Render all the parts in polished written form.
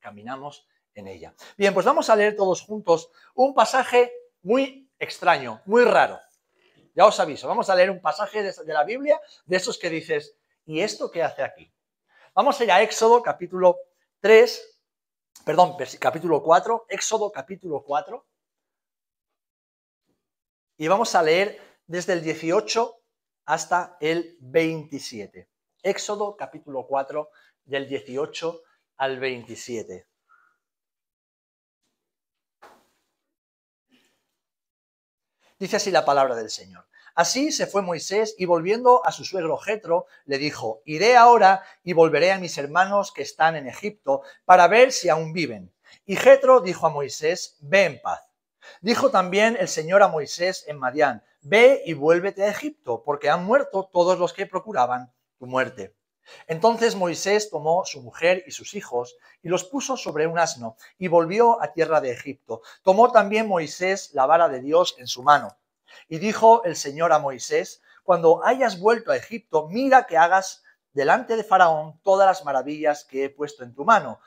caminamos en ella. Bien, pues vamos a leer todos juntos un pasaje muy extraño, muy raro. Ya os aviso, vamos a leer un pasaje de la Biblia, de esos que dices, ¿y esto qué hace aquí? Vamos a ir a Éxodo capítulo 4, Éxodo capítulo 4, y vamos a leer desde el 18 hasta el 27. Éxodo capítulo 4, del 18 al 27. Dice así la palabra del Señor. Así se fue Moisés y volviendo a su suegro Jetro, le dijo, iré ahora y volveré a mis hermanos que están en Egipto para ver si aún viven. Y Jetro dijo a Moisés, ve en paz. Dijo también el Señor a Moisés en Madián, ve y vuélvete a Egipto, porque han muerto todos los que procuraban tu muerte. Entonces Moisés tomó su mujer y sus hijos y los puso sobre un asno y volvió a tierra de Egipto. Tomó también Moisés la vara de Dios en su mano. Y dijo el Señor a Moisés, cuando hayas vuelto a Egipto, mira que hagas delante de Faraón todas las maravillas que he puesto en tu mano,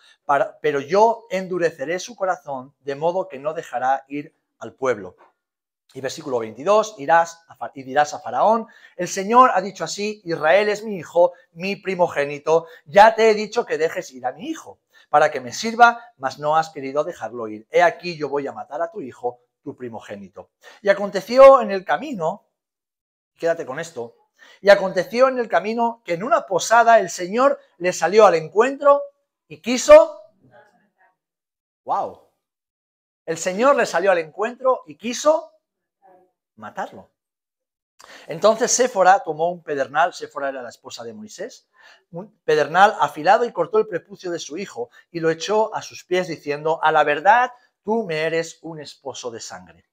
pero yo endureceré su corazón de modo que no dejará ir al pueblo. Y versículo 22, dirás a Faraón, el Señor ha dicho así, Israel es mi hijo, mi primogénito, ya te he dicho que dejes ir a mi hijo, para que me sirva, mas no has querido dejarlo ir. He aquí yo voy a matar a tu hijo, tu primogénito. Y aconteció en el camino, quédate con esto, y aconteció en el camino que en una posada el Señor le salió al encuentro y quiso, wow, el Señor le salió al encuentro y quiso matarlo. Entonces Séfora tomó un pedernal, Séfora era la esposa de Moisés, un pedernal afilado y cortó el prepucio de su hijo y lo echó a sus pies diciendo, a la verdad, tú me eres un esposo de sangre.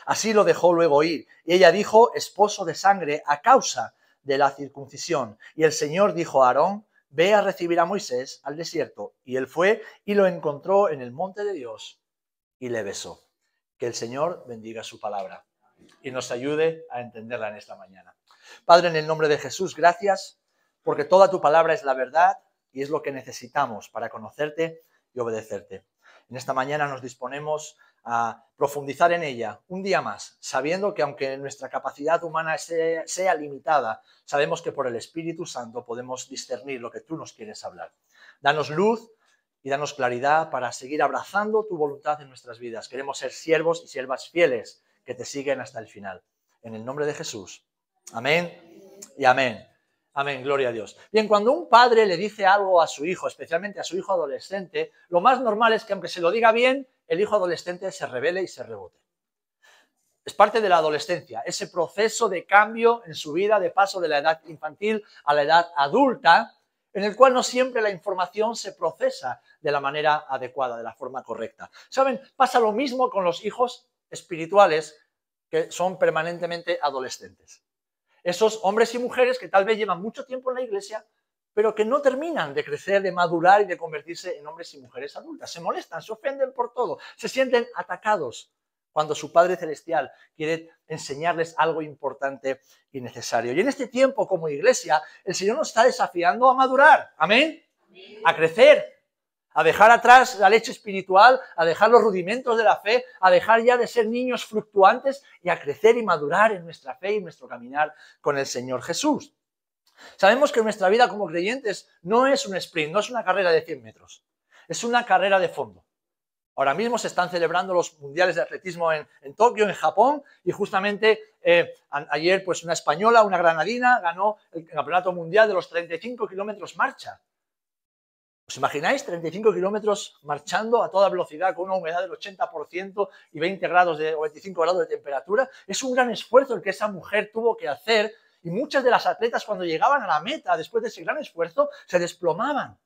Así lo dejó luego ir y ella dijo, esposo de sangre a causa de la circuncisión. Y el Señor dijo a Aarón, ve a recibir a Moisés al desierto. Y él fue y lo encontró en el monte de Dios y le besó. Que el Señor bendiga su palabra y nos ayude a entenderla en esta mañana. Padre, en el nombre de Jesús, gracias, porque toda tu palabra es la verdad y es lo que necesitamos para conocerte y obedecerte. En esta mañana nos disponemos a profundizar en ella un día más, sabiendo que aunque nuestra capacidad humana sea limitada, sabemos que por el Espíritu Santo podemos discernir lo que tú nos quieres hablar. Danos luz y danos claridad para seguir abrazando tu voluntad en nuestras vidas. Queremos ser siervos y siervas fieles que te siguen hasta el final. En el nombre de Jesús. Amén y amén. Amén, gloria a Dios. Bien, cuando un padre le dice algo a su hijo, especialmente a su hijo adolescente, lo más normal es que aunque se lo diga bien, el hijo adolescente se rebele y se rebote. Es parte de la adolescencia, ese proceso de cambio en su vida, de paso de la edad infantil a la edad adulta, en el cual no siempre la información se procesa de la manera adecuada, de la forma correcta. ¿Saben? Pasa lo mismo con los hijos espirituales que son permanentemente adolescentes. Esos hombres y mujeres que tal vez llevan mucho tiempo en la iglesia, pero que no terminan de crecer, de madurar y de convertirse en hombres y mujeres adultas. Se molestan, se ofenden por todo, se sienten atacados cuando su Padre Celestial quiere enseñarles algo importante y necesario. Y en este tiempo, como iglesia, el Señor nos está desafiando a madurar, ¿amén? A crecer, a dejar atrás la leche espiritual, a dejar los rudimentos de la fe, a dejar ya de ser niños fluctuantes y a crecer y madurar en nuestra fe y nuestro caminar con el Señor Jesús. Sabemos que nuestra vida como creyentes no es un sprint, no es una carrera de 100 metros, es una carrera de fondo. Ahora mismo se están celebrando los mundiales de atletismo en Tokio, en Japón, y justamente ayer pues una española, una granadina, ganó el campeonato mundial de los 35 kilómetros marcha. ¿Os imagináis 35 kilómetros marchando a toda velocidad con una humedad del 80% y 20 grados o 25 grados de temperatura? Es un gran esfuerzo el que esa mujer tuvo que hacer y muchas de las atletas cuando llegaban a la meta después de ese gran esfuerzo se desplomaban.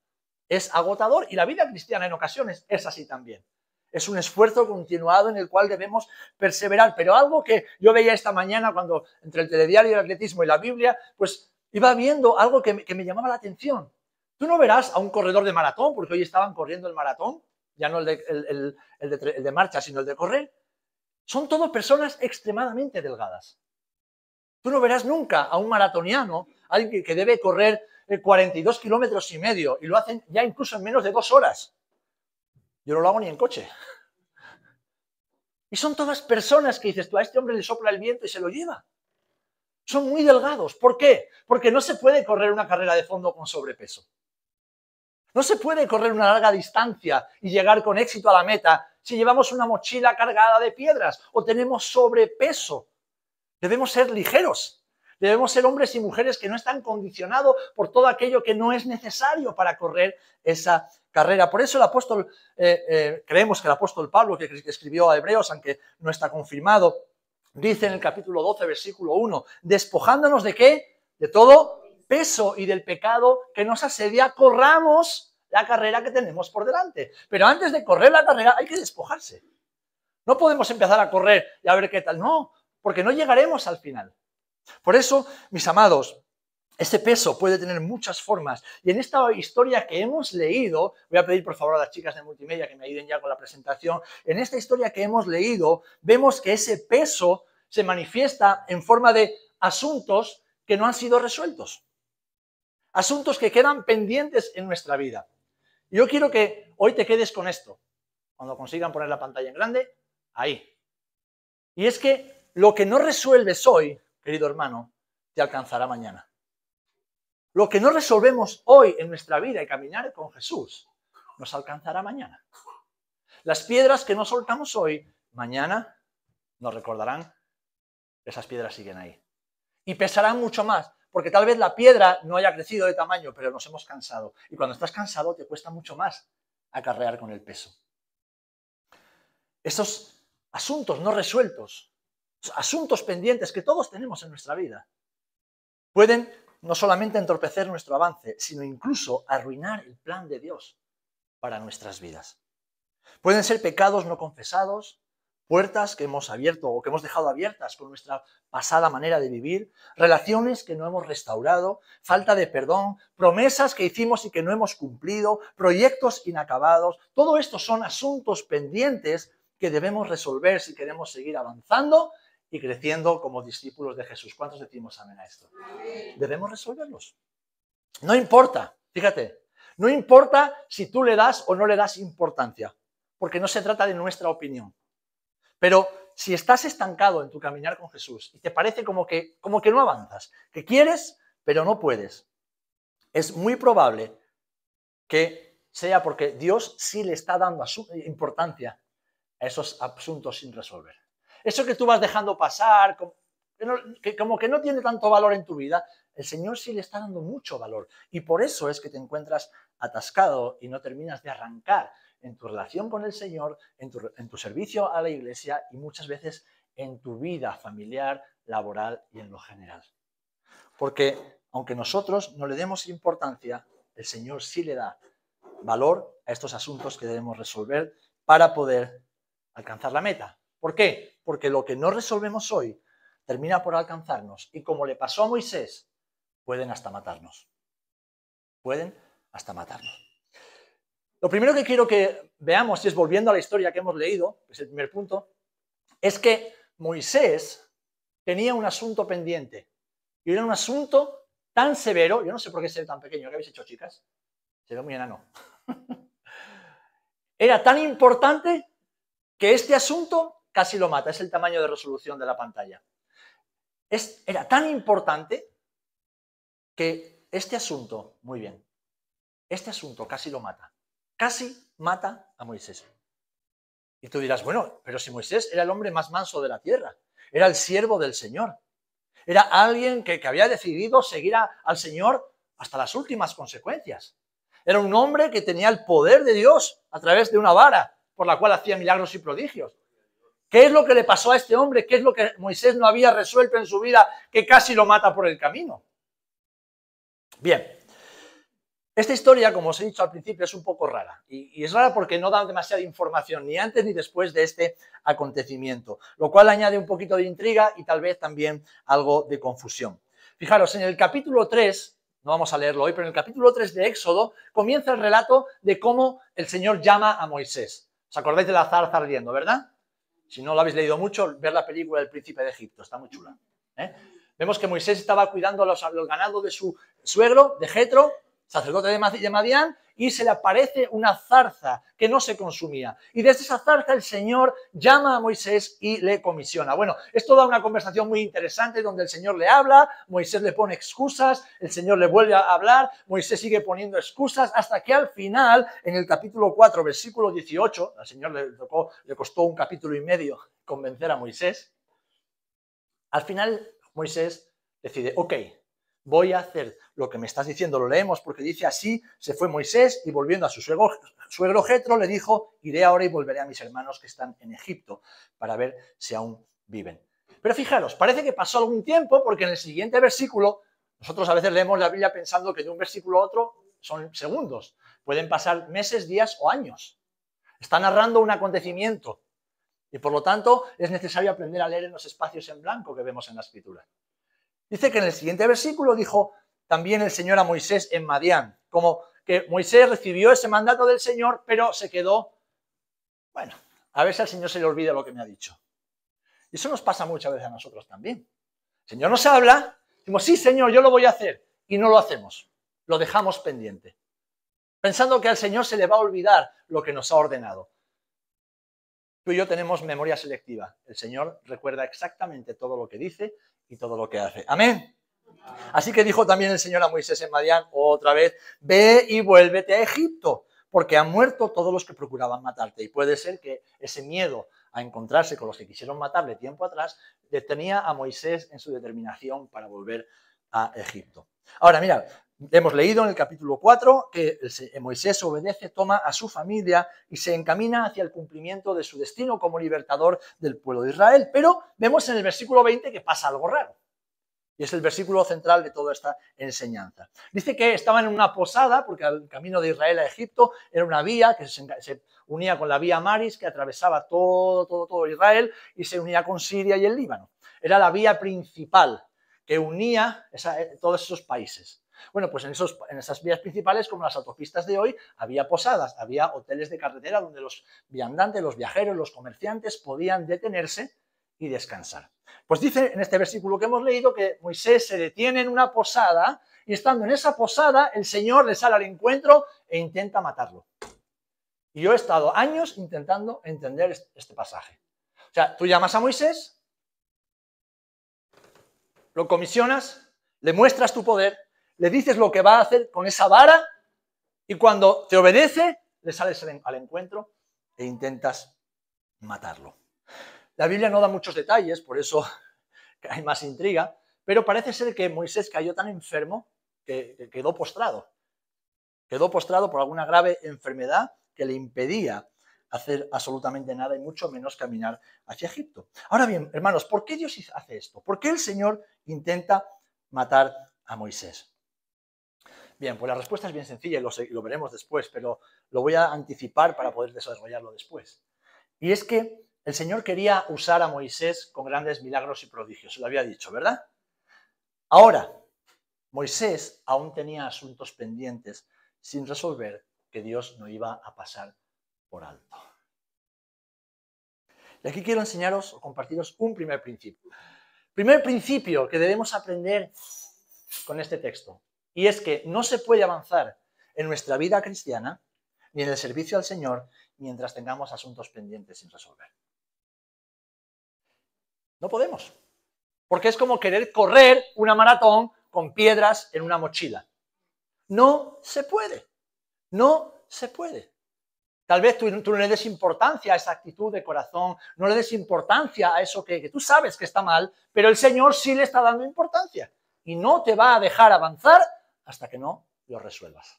Es agotador y la vida cristiana en ocasiones es así también. Es un esfuerzo continuado en el cual debemos perseverar. Pero algo que yo veía esta mañana cuando entre el telediario, el atletismo y la Biblia, pues iba viendo algo que me llamaba la atención. Tú no verás a un corredor de maratón, porque hoy estaban corriendo el maratón, ya no el de marcha, sino el de correr. Son todas personas extremadamente delgadas. Tú no verás nunca a un maratoniano, alguien que debe correr 42 kilómetros y medio, y lo hacen ya incluso en menos de 2 horas. Yo no lo hago ni en coche. Y son todas personas que dices tú, a este hombre le sopla el viento y se lo lleva. Son muy delgados. ¿Por qué? Porque no se puede correr una carrera de fondo con sobrepeso. No se puede correr una larga distancia y llegar con éxito a la meta si llevamos una mochila cargada de piedras o tenemos sobrepeso. Debemos ser ligeros. Debemos ser hombres y mujeres que no están condicionados por todo aquello que no es necesario para correr esa carrera. Por eso el apóstol, creemos que el apóstol Pablo, que escribió a Hebreos, aunque no está confirmado, dice en el capítulo 12, versículo 1, despojándonos ¿de qué? De todo peso y del pecado que nos asedia, corramos la carrera que tenemos por delante. Pero antes de correr la carrera hay que despojarse. No podemos empezar a correr y a ver qué tal. No, porque no llegaremos al final. Por eso, mis amados, ese peso puede tener muchas formas. Y en esta historia que hemos leído, voy a pedir por favor a las chicas de multimedia que me ayuden ya con la presentación. En esta historia que hemos leído, vemos que ese peso se manifiesta en forma de asuntos que no han sido resueltos. Asuntos que quedan pendientes en nuestra vida. Y yo quiero que hoy te quedes con esto. Cuando consigan poner la pantalla en grande, ahí. Y es que lo que no resuelves hoy, querido hermano, te alcanzará mañana. Lo que no resolvemos hoy en nuestra vida y caminar con Jesús, nos alcanzará mañana. Las piedras que no soltamos hoy, mañana nos recordarán que esas piedras siguen ahí. Y pesarán mucho más, porque tal vez la piedra no haya crecido de tamaño, pero nos hemos cansado. Y cuando estás cansado te cuesta mucho más acarrear con el peso. Esos asuntos no resueltos, asuntos pendientes que todos tenemos en nuestra vida, pueden no solamente entorpecer nuestro avance, sino incluso arruinar el plan de Dios para nuestras vidas. Pueden ser pecados no confesados, puertas que hemos abierto o que hemos dejado abiertas con nuestra pasada manera de vivir, relaciones que no hemos restaurado, falta de perdón, promesas que hicimos y que no hemos cumplido, proyectos inacabados. Todo esto son asuntos pendientes que debemos resolver si queremos seguir avanzando y creciendo como discípulos de Jesús. ¿Cuántos decimos amén a esto? Amén. Debemos resolverlos. No importa, fíjate, no importa si tú le das o no le das importancia, porque no se trata de nuestra opinión. Pero si estás estancado en tu caminar con Jesús y te parece como que no avanzas, que quieres, pero no puedes, es muy probable que sea porque Dios sí le está dando importancia a esos asuntos sin resolver. Eso que tú vas dejando pasar, como que no tiene tanto valor en tu vida, el Señor sí le está dando mucho valor. Y por eso es que te encuentras atascado y no terminas de arrancar en tu relación con el Señor, en tu servicio a la iglesia y muchas veces en tu vida familiar, laboral y en lo general. Porque aunque nosotros no le demos importancia, el Señor sí le da valor a estos asuntos que debemos resolver para poder alcanzar la meta. ¿Por qué? Porque lo que no resolvemos hoy termina por alcanzarnos y como le pasó a Moisés, pueden hasta matarnos. Pueden hasta matarnos. Lo primero que quiero que veamos, y es volviendo a la historia que hemos leído, que es el primer punto, es que Moisés tenía un asunto pendiente. Y era un asunto tan severo, yo no sé por qué se ve tan pequeño, ¿qué habéis hecho, chicas? Se ve muy enano. Era tan importante que este asunto casi lo mata, es el tamaño de resolución de la pantalla. Era tan importante que este asunto, muy bien, este asunto casi lo mata. Casi mata a Moisés. Y tú dirás, bueno, pero si Moisés era el hombre más manso de la tierra, era el siervo del Señor, era alguien que había decidido seguir al Señor hasta las últimas consecuencias. Era un hombre que tenía el poder de Dios a través de una vara por la cual hacía milagros y prodigios. ¿Qué es lo que le pasó a este hombre? ¿Qué es lo que Moisés no había resuelto en su vida que casi lo mata por el camino? Bien, esta historia, como os he dicho al principio, es un poco rara. Y es rara porque no da demasiada información ni antes ni después de este acontecimiento, lo cual añade un poquito de intriga y tal vez también algo de confusión. Fijaros, en el capítulo 3, no vamos a leerlo hoy, pero en el capítulo 3 de Éxodo comienza el relato de cómo el Señor llama a Moisés. ¿Os acordáis de la zarza ardiendo, verdad? Si no lo habéis leído mucho, ver la película del Príncipe de Egipto, está muy chula. Vemos que Moisés estaba cuidando los ganados de su suegro, de Jetro, sacerdote de Madián, y se le aparece una zarza que no se consumía. Y desde esa zarza el Señor llama a Moisés y le comisiona. Bueno, esto da una conversación muy interesante donde el Señor le habla, Moisés le pone excusas, el Señor le vuelve a hablar, Moisés sigue poniendo excusas, hasta que al final, en el capítulo 4, versículo 18, al Señor le costó un capítulo y medio convencer a Moisés. Al final, Moisés decide, ok, voy a hacer lo que me estás diciendo, lo leemos porque dice así, se fue Moisés y volviendo a su suegro Jetro le dijo, iré ahora y volveré a mis hermanos que están en Egipto para ver si aún viven. Pero fijaros, parece que pasó algún tiempo porque en el siguiente versículo, nosotros a veces leemos la Biblia pensando que de un versículo a otro son segundos, pueden pasar meses, días o años. Está narrando un acontecimiento y por lo tanto es necesario aprender a leer en los espacios en blanco que vemos en la Escritura. Dice que en el siguiente versículo dijo también el Señor a Moisés en Madián, como que Moisés recibió ese mandato del Señor, pero se quedó, bueno, a ver si al Señor se le olvida lo que me ha dicho. Y eso nos pasa muchas veces a nosotros también. El Señor nos habla, decimos, sí, Señor, yo lo voy a hacer, y no lo hacemos, lo dejamos pendiente, pensando que al Señor se le va a olvidar lo que nos ha ordenado. Tú y yo tenemos memoria selectiva. El Señor recuerda exactamente todo lo que dice y todo lo que hace. Amén. Así que dijo también el Señor a Moisés en Madián otra vez, ve y vuélvete a Egipto, porque han muerto todos los que procuraban matarte. Y puede ser que ese miedo a encontrarse con los que quisieron matarle tiempo atrás detenía a Moisés en su determinación para volver a Egipto. Ahora, mira, hemos leído en el capítulo 4 que Moisés obedece, toma a su familia y se encamina hacia el cumplimiento de su destino como libertador del pueblo de Israel. Pero vemos en el versículo 20 que pasa algo raro. Y es el versículo central de toda esta enseñanza. Dice que estaban en una posada, porque el camino de Israel a Egipto era una vía que se unía con la vía Maris, que atravesaba todo Israel y se unía con Siria y el Líbano. Era la vía principal que unía todos esos países. Bueno, pues en esas vías principales, como las autopistas de hoy, había posadas, había hoteles de carretera donde los viandantes, los viajeros, los comerciantes podían detenerse y descansar. Pues dice en este versículo que hemos leído que Moisés se detiene en una posada y estando en esa posada el Señor le sale al encuentro e intenta matarlo. Y yo he estado años intentando entender este pasaje. O sea, tú llamas a Moisés, lo comisionas, le muestras tu poder, le dices lo que va a hacer con esa vara y cuando te obedece le sales al encuentro e intentas matarlo. La Biblia no da muchos detalles, por eso hay más intriga, pero parece ser que Moisés cayó tan enfermo que quedó postrado. Quedó postrado por alguna grave enfermedad que le impedía hacer absolutamente nada y mucho menos caminar hacia Egipto. Ahora bien, hermanos, ¿por qué Dios hace esto? ¿Por qué el Señor intenta matar a Moisés? Bien, pues la respuesta es bien sencilla y lo veremos después, pero lo voy a anticipar para poder desarrollarlo después. Y es que el Señor quería usar a Moisés con grandes milagros y prodigios, se lo había dicho, ¿verdad? Ahora, Moisés aún tenía asuntos pendientes sin resolver que Dios no iba a pasar por alto. Y aquí quiero enseñaros o compartiros un primer principio. Primer principio que debemos aprender con este texto, y es que no se puede avanzar en nuestra vida cristiana ni en el servicio al Señor mientras tengamos asuntos pendientes sin resolver. No podemos, porque es como querer correr una maratón con piedras en una mochila. No se puede, no se puede. Tal vez tú no le des importancia a esa actitud de corazón, no le des importancia a eso que tú sabes que está mal, pero el Señor sí le está dando importancia y no te va a dejar avanzar hasta que no lo resuelvas.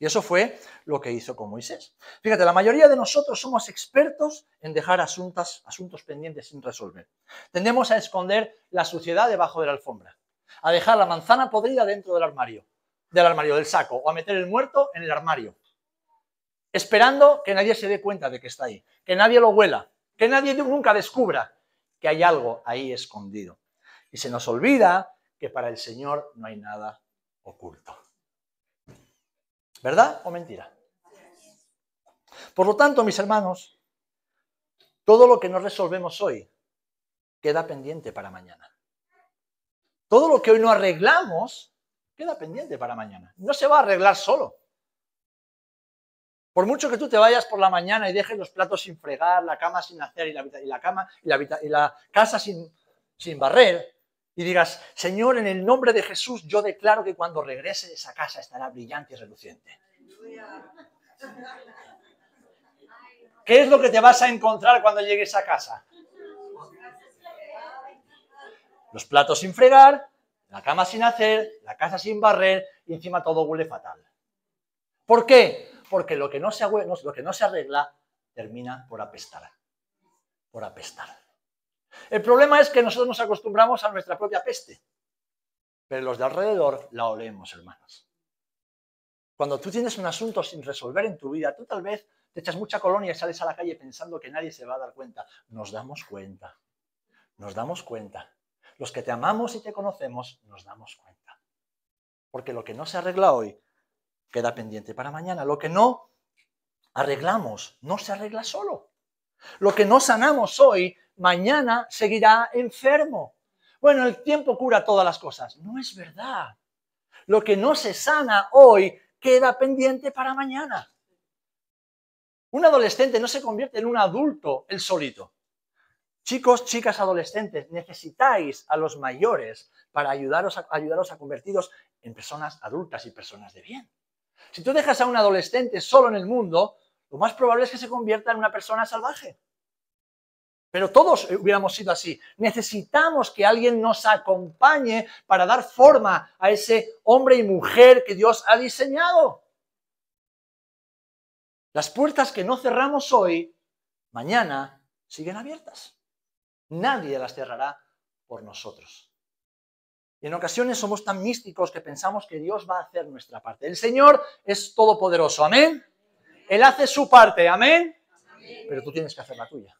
Y eso fue lo que hizo con Moisés. Fíjate, la mayoría de nosotros somos expertos en dejar asuntos pendientes sin resolver. Tendemos a esconder la suciedad debajo de la alfombra, a dejar la manzana podrida dentro del armario, del saco, o a meter el muerto en el armario, esperando que nadie se dé cuenta de que está ahí, que nadie lo huela, que nadie nunca descubra que hay algo ahí escondido. Y se nos olvida que para el Señor no hay nada oculto. ¿Verdad o mentira? Por lo tanto, mis hermanos, todo lo que no resolvemos hoy queda pendiente para mañana. Todo lo que hoy no arreglamos queda pendiente para mañana. No se va a arreglar solo. Por mucho que tú te vayas por la mañana y dejes los platos sin fregar, la cama sin hacer y la casa sin barrer, y digas, Señor, en el nombre de Jesús, yo declaro que cuando regrese esa casa estará brillante y reluciente. ¿Qué es lo que te vas a encontrar cuando llegues a casa? Los platos sin fregar, la cama sin hacer, la casa sin barrer y encima todo huele fatal. ¿Por qué? Porque lo que no se arregla termina por apestar. Por apestar. El problema es que nosotros nos acostumbramos a nuestra propia peste, pero los de alrededor la olemos, hermanos. Cuando tú tienes un asunto sin resolver en tu vida, tú tal vez te echas mucha colonia y sales a la calle pensando que nadie se va a dar cuenta. Nos damos cuenta. Nos damos cuenta. Los que te amamos y te conocemos, nos damos cuenta. Porque lo que no se arregla hoy, queda pendiente para mañana. Lo que no arreglamos, no se arregla solo. Lo que no sanamos hoy, mañana seguirá enfermo. Bueno, el tiempo cura todas las cosas. No es verdad. Lo que no se sana hoy, queda pendiente para mañana. Un adolescente no se convierte en un adulto él solito. Chicos, chicas, adolescentes, necesitáis a los mayores para ayudaros a convertiros en personas adultas y personas de bien. Si tú dejas a un adolescente solo en el mundo, lo más probable es que se convierta en una persona salvaje. Pero todos hubiéramos sido así. Necesitamos que alguien nos acompañe para dar forma a ese hombre y mujer que Dios ha diseñado. Las puertas que no cerramos hoy, mañana siguen abiertas. Nadie las cerrará por nosotros. Y en ocasiones somos tan místicos que pensamos que Dios va a hacer nuestra parte. El Señor es todopoderoso, ¿amén? Él hace su parte, ¿amén? Pero tú tienes que hacer la tuya.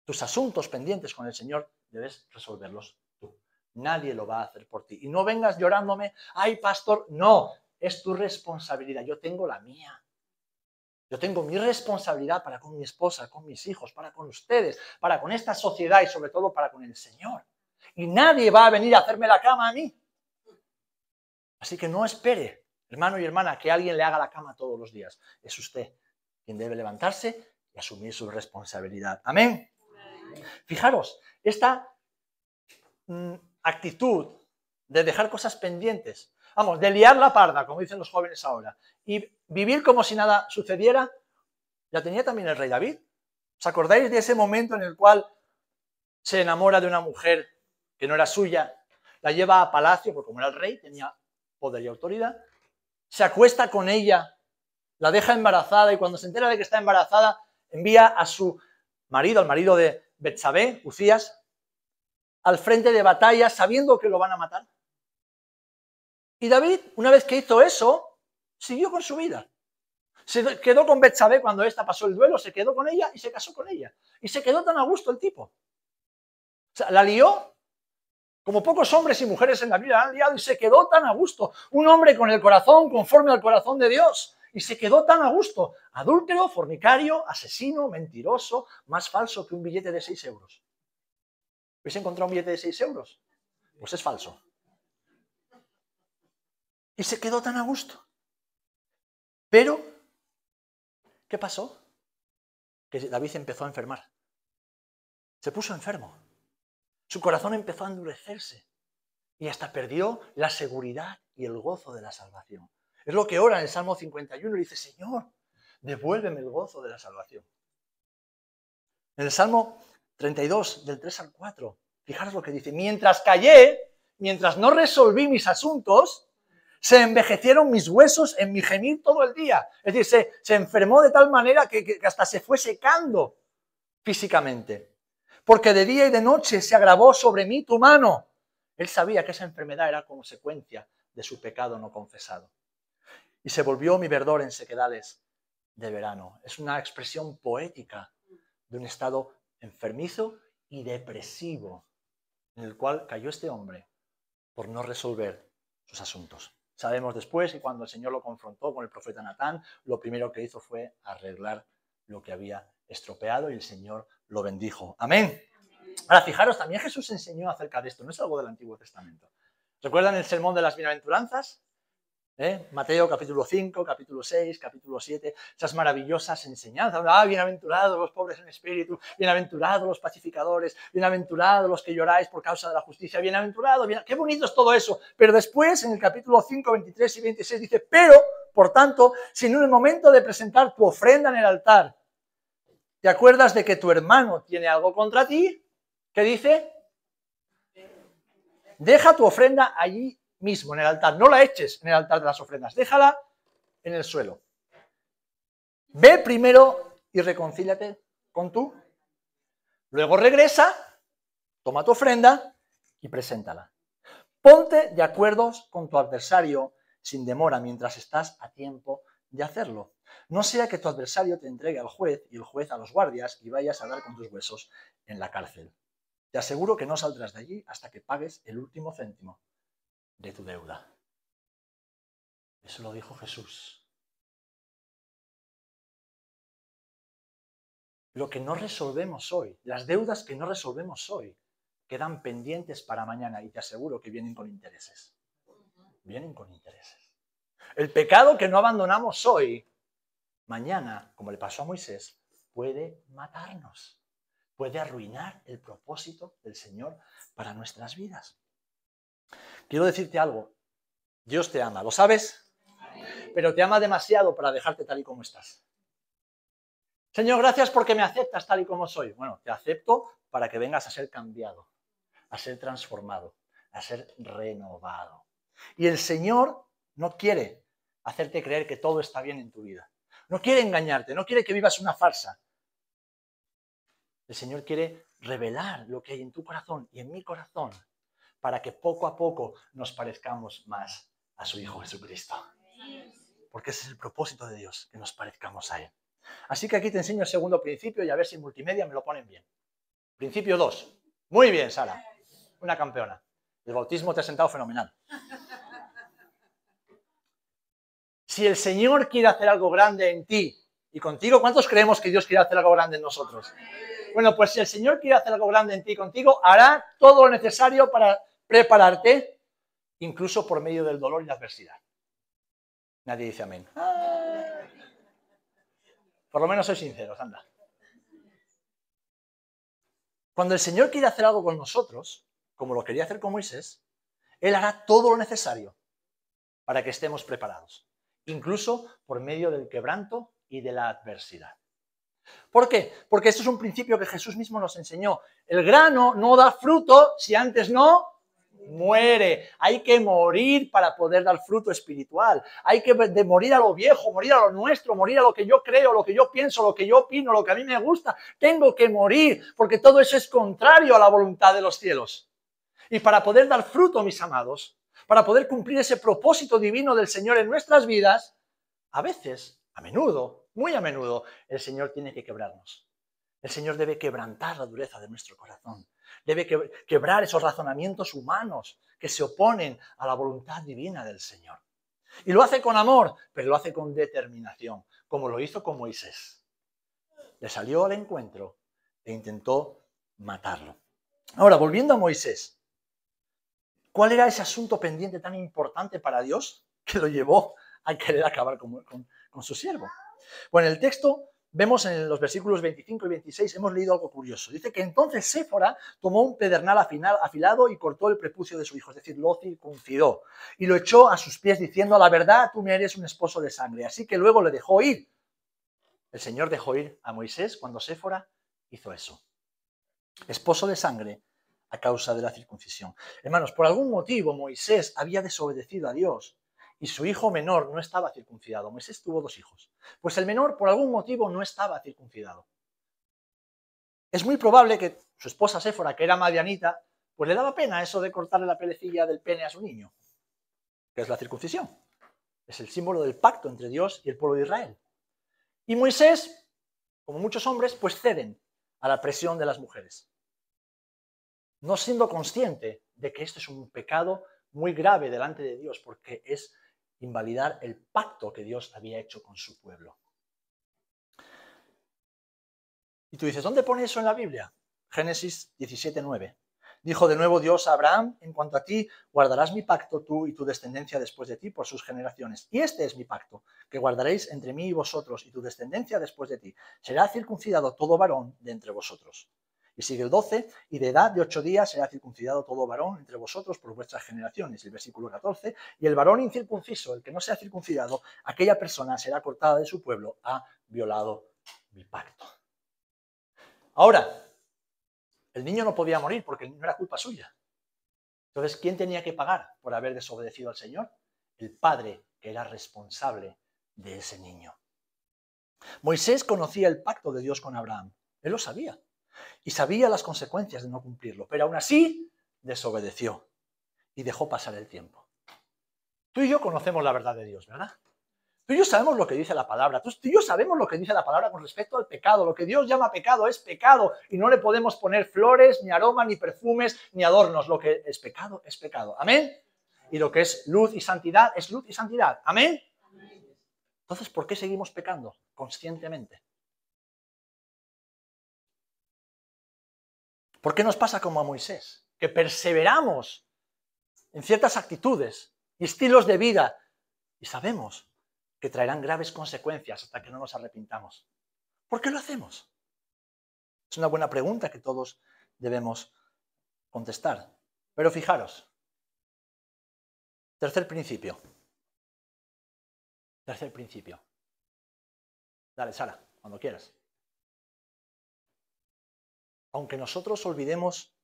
Tus asuntos pendientes con el Señor debes resolverlos tú. Nadie lo va a hacer por ti. Y no vengas llorándome, ay, pastor, no, es tu responsabilidad. Yo tengo la mía. Yo tengo mi responsabilidad para con mi esposa, con mis hijos, para con ustedes, para con esta sociedad y sobre todo para con el Señor. Y nadie va a venir a hacerme la cama a mí. Así que no espere, hermano y hermana, que alguien le haga la cama todos los días. Es usted quien debe levantarse y asumir su responsabilidad. Amén. Fijaros, esta actitud de dejar cosas pendientes, vamos, de liar la parda, como dicen los jóvenes ahora, y vivir como si nada sucediera, la tenía también el rey David. ¿Os acordáis de ese momento en el cual se enamora de una mujer que no era suya, la lleva a palacio, porque como era el rey, tenía poder y autoridad, se acuesta con ella, la deja embarazada y cuando se entera de que está embarazada, envía a su marido, al marido de Betsabé, Ucías, al frente de batalla sabiendo que lo van a matar. Y David, una vez que hizo eso, siguió con su vida. Se quedó con Betsabé cuando ésta pasó el duelo, se quedó con ella y se casó con ella. Y se quedó tan a gusto el tipo. O sea, la lió como pocos hombres y mujeres en la Biblia han liado y se quedó tan a gusto. Un hombre con el corazón conforme al corazón de Dios. Y se quedó tan a gusto. Adúltero, fornicario, asesino, mentiroso, más falso que un billete de 6 euros. ¿Habéis encontrado un billete de 6 euros? Pues es falso. Y se quedó tan a gusto. Pero, ¿qué pasó? Que David empezó a enfermar. Se puso enfermo. Su corazón empezó a endurecerse. Y hasta perdió la seguridad y el gozo de la salvación. Es lo que ora en el Salmo 51. Dice, Señor, devuélveme el gozo de la salvación. En el Salmo 32, del 3 al 4, fijaros lo que dice. Mientras callé, mientras no resolví mis asuntos, se envejecieron mis huesos en mi gemir todo el día. Es decir, se enfermó de tal manera que hasta se fue secando físicamente. Porque de día y de noche se agravó sobre mí tu mano. Él sabía que esa enfermedad era consecuencia de su pecado no confesado. Y se volvió mi verdor en sequedades de verano. Es una expresión poética de un estado enfermizo y depresivo en el cual cayó este hombre por no resolver sus asuntos. Sabemos después que cuando el Señor lo confrontó con el profeta Natán, lo primero que hizo fue arreglar lo que había estropeado y el Señor lo bendijo. Amén. Ahora, fijaros, también Jesús enseñó acerca de esto, no es algo del Antiguo Testamento. ¿Recuerdan el sermón de las bienaventuranzas? Mateo capítulo 5, capítulo 6, capítulo 7, esas maravillosas enseñanzas. Bienaventurados los pobres en espíritu, bienaventurados los pacificadores, bienaventurados los que lloráis por causa de la justicia, bienaventurados, qué bonito es todo eso. Pero después, en el capítulo 5, 23 y 26 dice, pero, por tanto, si en el momento de presentar tu ofrenda en el altar, te acuerdas de que tu hermano tiene algo contra ti, ¿qué dice? Deja tu ofrenda allí mismo, en el altar. No la eches en el altar de las ofrendas. Déjala en el suelo. Ve primero y reconcíliate con tú. Luego regresa, toma tu ofrenda y preséntala. Ponte de acuerdo con tu adversario sin demora mientras estás a tiempo de hacerlo. No sea que tu adversario te entregue al juez y el juez a los guardias y vayas a dar con tus huesos en la cárcel. Te aseguro que no saldrás de allí hasta que pagues el último céntimo de tu deuda. Eso lo dijo Jesús. Lo que no resolvemos hoy, las deudas que no resolvemos hoy, quedan pendientes para mañana y te aseguro que vienen con intereses. Vienen con intereses. El pecado que no abandonamos hoy, mañana, como le pasó a Moisés, puede matarnos. Puede arruinar el propósito del Señor para nuestras vidas. Quiero decirte algo. Dios te ama, ¿lo sabes? Pero te ama demasiado para dejarte tal y como estás. Señor, gracias porque me aceptas tal y como soy. Bueno, te acepto para que vengas a ser cambiado, a ser transformado, a ser renovado. Y el Señor no quiere hacerte creer que todo está bien en tu vida. No quiere engañarte, no quiere que vivas una farsa. El Señor quiere revelar lo que hay en tu corazón y en mi corazón para que poco a poco nos parezcamos más a su Hijo Jesucristo. Porque ese es el propósito de Dios, que nos parezcamos a Él. Así que aquí te enseño el segundo principio y a ver si en multimedia me lo ponen bien. Principio 2. Muy bien, Sara. Una campeona. El bautismo te ha sentado fenomenal. Si el Señor quiere hacer algo grande en ti y contigo, ¿cuántos creemos que Dios quiere hacer algo grande en nosotros? Bueno, pues si el Señor quiere hacer algo grande en ti y contigo, hará todo lo necesario para prepararte, incluso por medio del dolor y la adversidad. Nadie dice amén. Por lo menos sois sinceros, anda. Cuando el Señor quiere hacer algo con nosotros, como lo quería hacer con Moisés, Él hará todo lo necesario para que estemos preparados, incluso por medio del quebranto y de la adversidad. ¿Por qué? Porque esto es un principio que Jesús mismo nos enseñó. El grano no da fruto si antes no muere. Hay que morir para poder dar fruto espiritual. Hay que morir a lo viejo, morir a lo nuestro, morir a lo que yo creo, lo que yo pienso, lo que yo opino, lo que a mí me gusta. Tengo que morir porque todo eso es contrario a la voluntad de los cielos. Y para poder dar fruto, mis amados, para poder cumplir ese propósito divino del Señor en nuestras vidas, a veces, a menudo, muy a menudo, el Señor tiene que quebrarnos. El Señor debe quebrantar la dureza de nuestro corazón. Debe quebrar esos razonamientos humanos que se oponen a la voluntad divina del Señor. Y lo hace con amor, pero lo hace con determinación, como lo hizo con Moisés. Le salió al encuentro e intentó matarlo. Ahora, volviendo a Moisés, ¿cuál era ese asunto pendiente tan importante para Dios que lo llevó a querer acabar con su siervo? Bueno, en el texto vemos en los versículos 25 y 26, hemos leído algo curioso. Dice que entonces Séfora tomó un pedernal afilado y cortó el prepucio de su hijo, es decir, lo circuncidó, y lo echó a sus pies diciendo, a la verdad, tú me eres un esposo de sangre. Así que luego le dejó ir. El Señor dejó ir a Moisés cuando Séfora hizo eso. Esposo de sangre a causa de la circuncisión. Hermanos, por algún motivo Moisés había desobedecido a Dios y su hijo menor no estaba circuncidado. Moisés tuvo 2 hijos. Pues el menor, por algún motivo, no estaba circuncidado. Es muy probable que su esposa Séfora, que era madianita, pues le daba pena eso de cortarle la pelecilla del pene a su niño, que es la circuncisión. Es el símbolo del pacto entre Dios y el pueblo de Israel. Y Moisés, como muchos hombres, pues ceden a la presión de las mujeres, no siendo consciente de que esto es un pecado muy grave delante de Dios, porque es invalidar el pacto que Dios había hecho con su pueblo. Y tú dices, ¿dónde pone eso en la Biblia? Génesis 17:9. Dijo de nuevo Dios a Abraham, en cuanto a ti, guardarás mi pacto tú y tu descendencia después de ti por sus generaciones. Y este es mi pacto, que guardaréis entre mí y vosotros y tu descendencia después de ti. Será circuncidado todo varón de entre vosotros. Y sigue el 12, y de edad de 8 días será circuncidado todo varón entre vosotros por vuestras generaciones. Y el versículo 14, y el varón incircunciso, el que no sea circuncidado, aquella persona será cortada de su pueblo, ha violado mi pacto. Ahora, el niño no podía morir porque no era culpa suya. Entonces, ¿quién tenía que pagar por haber desobedecido al Señor? El padre, que era responsable de ese niño. Moisés conocía el pacto de Dios con Abraham. Él lo sabía. Y sabía las consecuencias de no cumplirlo. Pero aún así, desobedeció y dejó pasar el tiempo. Tú y yo conocemos la verdad de Dios, ¿verdad? Tú y yo sabemos lo que dice la palabra. Tú y yo sabemos lo que dice la palabra con respecto al pecado. Lo que Dios llama pecado es pecado. Y no le podemos poner flores, ni aromas, ni perfumes, ni adornos. Lo que es pecado es pecado. ¿Amén? Y lo que es luz y santidad es luz y santidad. ¿Amén? Entonces, ¿por qué seguimos pecando conscientemente? ¿Por qué nos pasa como a Moisés? Que perseveramos en ciertas actitudes y estilos de vida y sabemos que traerán graves consecuencias hasta que no nos arrepintamos. ¿Por qué lo hacemos? Es una buena pregunta que todos debemos contestar. Pero fijaros, tercer principio. Tercer principio. Dale, Sara, cuando quieras. Aunque nosotros olvidemos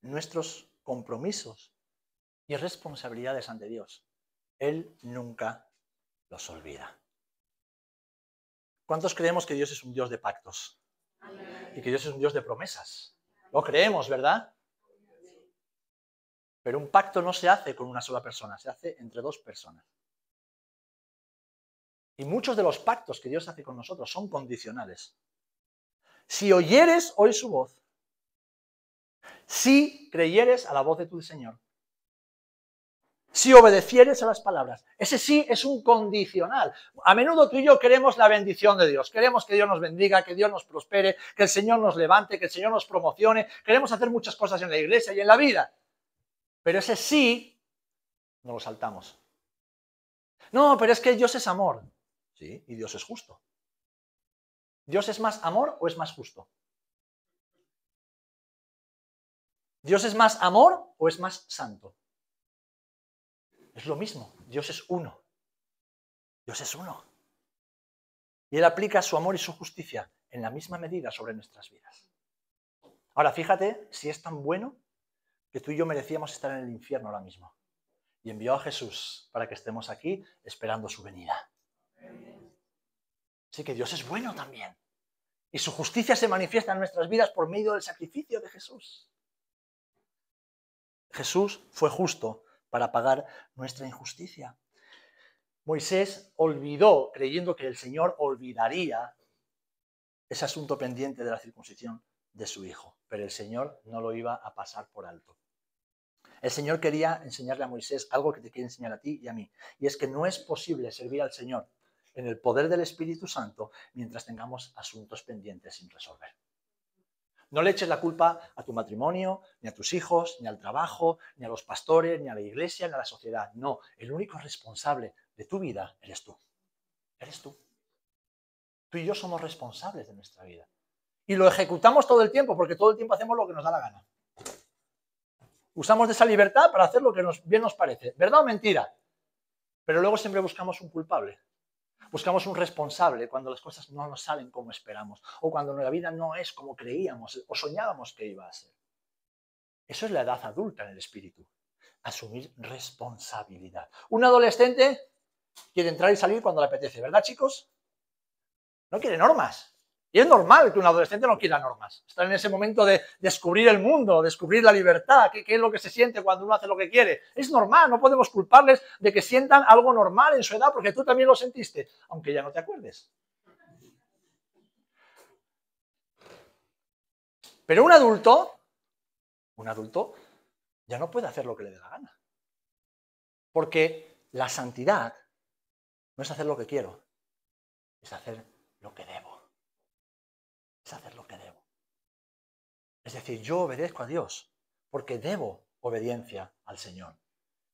nuestros compromisos y responsabilidades ante Dios, Él nunca los olvida. ¿Cuántos creemos que Dios es un Dios de pactos? Y que Dios es un Dios de promesas. Lo creemos, ¿verdad? Pero un pacto no se hace con una sola persona, se hace entre dos personas. Y muchos de los pactos que Dios hace con nosotros son condicionales. Si oyeres hoy su voz, si creyeres a la voz de tu Señor, si obedecieres a las palabras, ese sí es un condicional. A menudo tú y yo queremos la bendición de Dios, queremos que Dios nos bendiga, que Dios nos prospere, que el Señor nos levante, que el Señor nos promocione, queremos hacer muchas cosas en la iglesia y en la vida, pero ese sí no lo saltamos. No, pero es que Dios es amor. Sí, y Dios es justo. ¿Dios es más amor o es más justo? ¿Dios es más amor o es más santo? Es lo mismo, Dios es uno. Dios es uno. Y Él aplica su amor y su justicia en la misma medida sobre nuestras vidas. Ahora, fíjate si es tan bueno que tú y yo merecíamos estar en el infierno ahora mismo. Y envió a Jesús para que estemos aquí esperando su venida. Así que Dios es bueno también. Y su justicia se manifiesta en nuestras vidas por medio del sacrificio de Jesús. Jesús fue justo para pagar nuestra injusticia. Moisés olvidó, creyendo que el Señor olvidaría ese asunto pendiente de la circuncisión de su hijo, pero el Señor no lo iba a pasar por alto. El Señor quería enseñarle a Moisés algo que te quiere enseñar a ti y a mí, y es que no es posible servir al Señor en el poder del Espíritu Santo mientras tengamos asuntos pendientes sin resolver. No le eches la culpa a tu matrimonio, ni a tus hijos, ni al trabajo, ni a los pastores, ni a la iglesia, ni a la sociedad. No, el único responsable de tu vida eres tú. Eres tú. Tú y yo somos responsables de nuestra vida. Y lo ejecutamos todo el tiempo, porque todo el tiempo hacemos lo que nos da la gana. Usamos de esa libertad para hacer lo que bien nos parece. ¿Verdad o mentira? Pero luego siempre buscamos un culpable. Buscamos un responsable cuando las cosas no nos salen como esperamos o cuando la vida no es como creíamos o soñábamos que iba a ser. Eso es la edad adulta en el espíritu. Asumir responsabilidad. Un adolescente quiere entrar y salir cuando le apetece, ¿verdad, chicos? No quiere normas. Y es normal que un adolescente no quiera normas. Está en ese momento de descubrir el mundo, descubrir la libertad, qué es lo que se siente cuando uno hace lo que quiere. Es normal, no podemos culparles de que sientan algo normal en su edad porque tú también lo sentiste, aunque ya no te acuerdes. Pero un adulto ya no puede hacer lo que le dé la gana. Porque la santidad no es hacer lo que quiero, es hacer lo que debo. Es hacer lo que debo. Es decir, yo obedezco a Dios porque debo obediencia al Señor.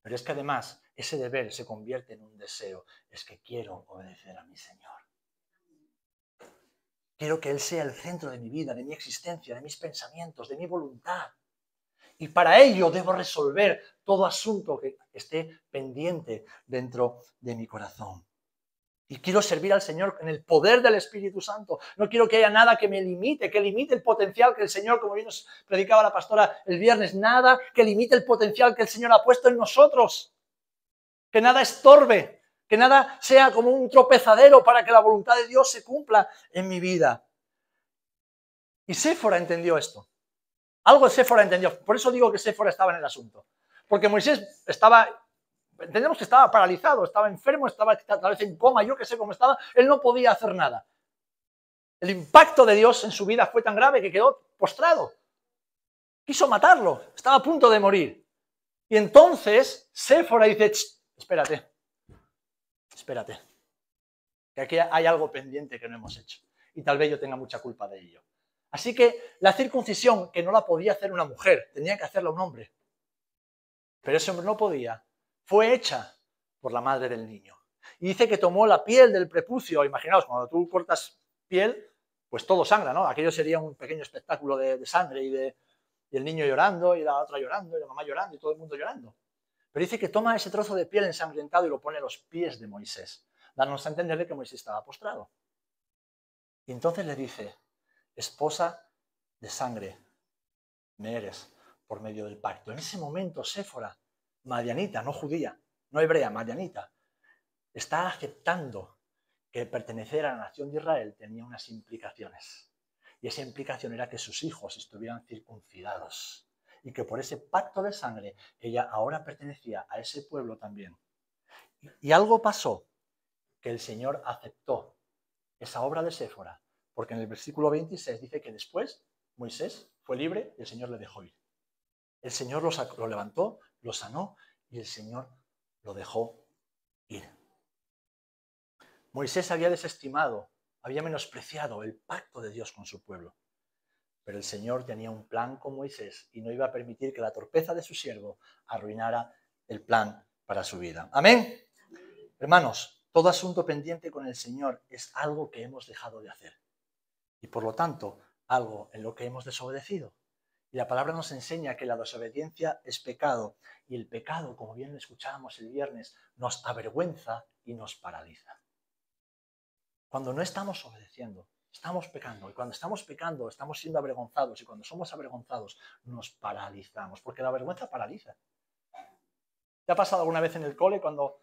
Pero es que además ese deber se convierte en un deseo. Es que quiero obedecer a mi Señor. Quiero que Él sea el centro de mi vida, de mi existencia, de mis pensamientos, de mi voluntad. Y para ello debo resolver todo asunto que esté pendiente dentro de mi corazón. Y quiero servir al Señor en el poder del Espíritu Santo. No quiero que haya nada que me limite, que limite el potencial que el Señor, como bien nos predicaba la pastora el viernes, nada que limite el potencial que el Señor ha puesto en nosotros. Que nada estorbe, que nada sea como un tropezadero para que la voluntad de Dios se cumpla en mi vida. Y Séfora entendió esto. Algo Séfora entendió. Por eso digo que Séfora estaba en el asunto. Porque Moisés entendemos que estaba paralizado, estaba enfermo, estaba tal vez en coma, yo que sé cómo estaba, él no podía hacer nada. El impacto de Dios en su vida fue tan grave que quedó postrado. Quiso matarlo, estaba a punto de morir. Y entonces Séfora dice, espérate, que aquí hay algo pendiente que no hemos hecho. Y tal vez yo tenga mucha culpa de ello. Así que la circuncisión, que no la podía hacer una mujer, tenía que hacerla un hombre. Pero ese hombre no podía. Fue hecha por la madre del niño. Y dice que tomó la piel del prepucio. Imaginaos, cuando tú cortas piel, pues todo sangra, ¿no? Aquello sería un pequeño espectáculo de sangre y el niño llorando, y la otra llorando, y la mamá llorando, y todo el mundo llorando. Pero dice que toma ese trozo de piel ensangrentado y lo pone a los pies de Moisés, dándonos a entender que Moisés estaba postrado. Y entonces le dice, esposa de sangre me eres por medio del pacto. En ese momento, Séfora, madianita, no judía, no hebrea, madianita, está aceptando que pertenecer a la nación de Israel tenía unas implicaciones. Y esa implicación era que sus hijos estuvieran circuncidados. Y que por ese pacto de sangre, ella ahora pertenecía a ese pueblo también. Y algo pasó, que el Señor aceptó esa obra de Séfora, porque en el versículo 26 dice que después Moisés fue libre y el Señor le dejó ir. El Señor lo levantó, lo sanó y el Señor lo dejó ir. Moisés había desestimado, había menospreciado el pacto de Dios con su pueblo. Pero el Señor tenía un plan con Moisés y no iba a permitir que la torpeza de su siervo arruinara el plan para su vida. ¿Amén? Hermanos, todo asunto pendiente con el Señor es algo que hemos dejado de hacer. Y por lo tanto, algo en lo que hemos desobedecido. Y la palabra nos enseña que la desobediencia es pecado. Y el pecado, como bien escuchábamos el viernes, nos avergüenza y nos paraliza. Cuando no estamos obedeciendo, estamos pecando. Y cuando estamos pecando, estamos siendo avergonzados. Y cuando somos avergonzados, nos paralizamos. Porque la vergüenza paraliza. ¿Te ha pasado alguna vez en el cole cuando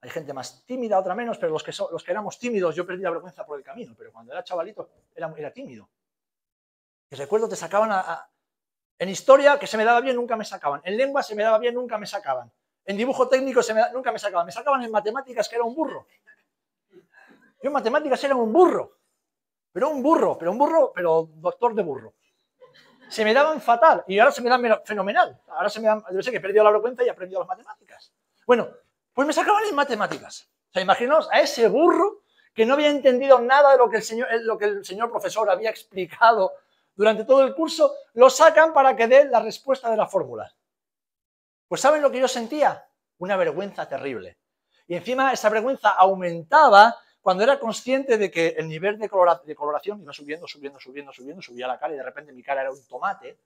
hay gente más tímida, otra menos, pero los que éramos tímidos, yo perdí la vergüenza por el camino, pero cuando era chavalito era tímido. Y recuerdo te sacaban en historia, que se me daba bien, nunca me sacaban. En lengua se me daba bien, nunca me sacaban. En dibujo técnico nunca me sacaban. Me sacaban en matemáticas, que era un burro. Yo en matemáticas era un burro, pero doctor de burro. Se me daban fatal y ahora se me dan fenomenal. Ahora yo sé que he perdido la vergüenza y he aprendido las matemáticas. Bueno, pues me sacaban en matemáticas. O sea, imaginaos a ese burro que no había entendido nada de lo que el señor profesor había explicado durante todo el curso, lo sacan para que dé la respuesta de la fórmula. Pues ¿saben lo que yo sentía? Una vergüenza terrible. Y encima esa vergüenza aumentaba cuando era consciente de que el nivel de coloración iba subiendo, subía la cara y de repente mi cara era un tomate.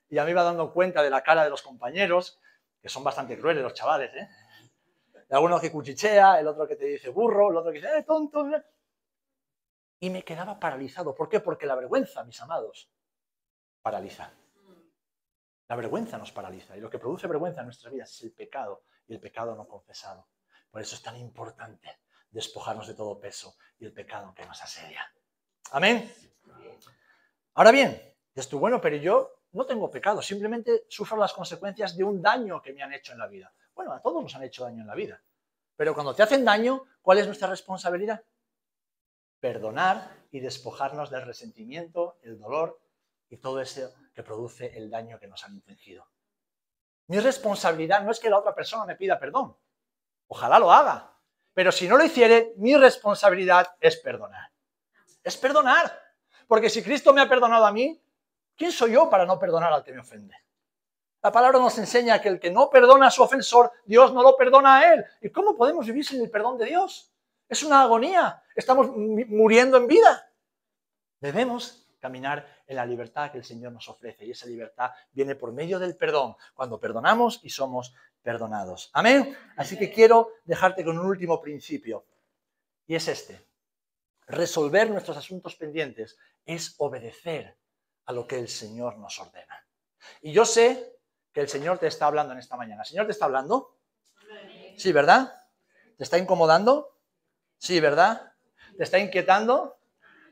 Y ya me iba dando cuenta de la cara de los compañeros, que son bastante crueles los chavales, ¿eh? Alguno que cuchichea, el otro que te dice burro, el otro que dice tonto. Y me quedaba paralizado. ¿Por qué? Porque la vergüenza, mis amados, paraliza. La vergüenza nos paraliza. Y lo que produce vergüenza en nuestras vidas es el pecado y el pecado no confesado. Por eso es tan importante despojarnos de todo peso y el pecado que nos asedia. ¿Amén? Ahora bien, dices tú, bueno, pero yo no tengo pecado, simplemente sufro las consecuencias de un daño que me han hecho en la vida. Bueno, a todos nos han hecho daño en la vida. Pero cuando te hacen daño, ¿cuál es nuestra responsabilidad? Perdonar y despojarnos del resentimiento, el dolor y todo eso que produce el daño que nos han infligido. Mi responsabilidad no es que la otra persona me pida perdón. Ojalá lo haga. Pero si no lo hiciere, mi responsabilidad es perdonar. Es perdonar. Porque si Cristo me ha perdonado a mí, ¿quién soy yo para no perdonar al que me ofende? La palabra nos enseña que el que no perdona a su ofensor, Dios no lo perdona a él. ¿Y cómo podemos vivir sin el perdón de Dios? Es una agonía. Estamos muriendo en vida. Debemos caminar en la libertad que el Señor nos ofrece. Y esa libertad viene por medio del perdón, cuando perdonamos y somos perdonados. Amén. Así que quiero dejarte con un último principio. Y es este. Resolver nuestros asuntos pendientes es obedecer a lo que el Señor nos ordena. Y yo sé que el Señor te está hablando en esta mañana. ¿El Señor te está hablando? Sí, ¿verdad? ¿Te está incomodando? Sí, ¿verdad? ¿Te está inquietando?